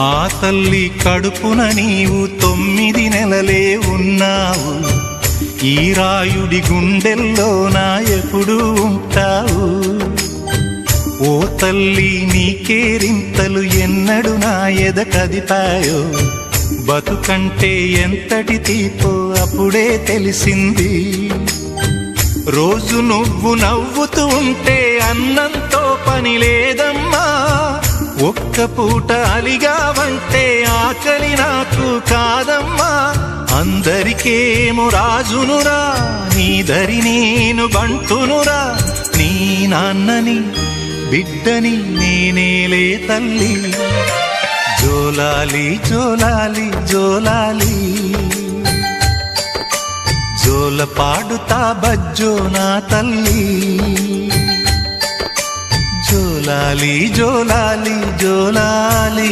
ఆ తల్లి కడుపున నీవు 9 నెలలే ఉన్నావు. ఈ రాయుడి గుండెల్లో నా ఎప్పుడు ఉంటావు. ఓ తల్లి నీకేరింతలు ఎన్నడు నా ఎద కదిపాయో. బతుకంటే ఎంతటి తీపో అప్పుడే తెలిసింది. రోజు నువ్వు నవ్వుతూ ఉంటే అన్నంతో పని లేదమ్మా. ఒక్క పూట అలిగావంటే ఆకలి నాకు కాదమ్మా. అందరికేమో రాజునురా, నీ దరి నేను బంటునురా. నీ నాన్నని బిడ్డని నేనేలే తల్లి. జోలాలి జోలాలి జోలాలి, జోల పాడుతా బజ్జో నా తల్లి. జోలాలి జోలాలి జోలాలి.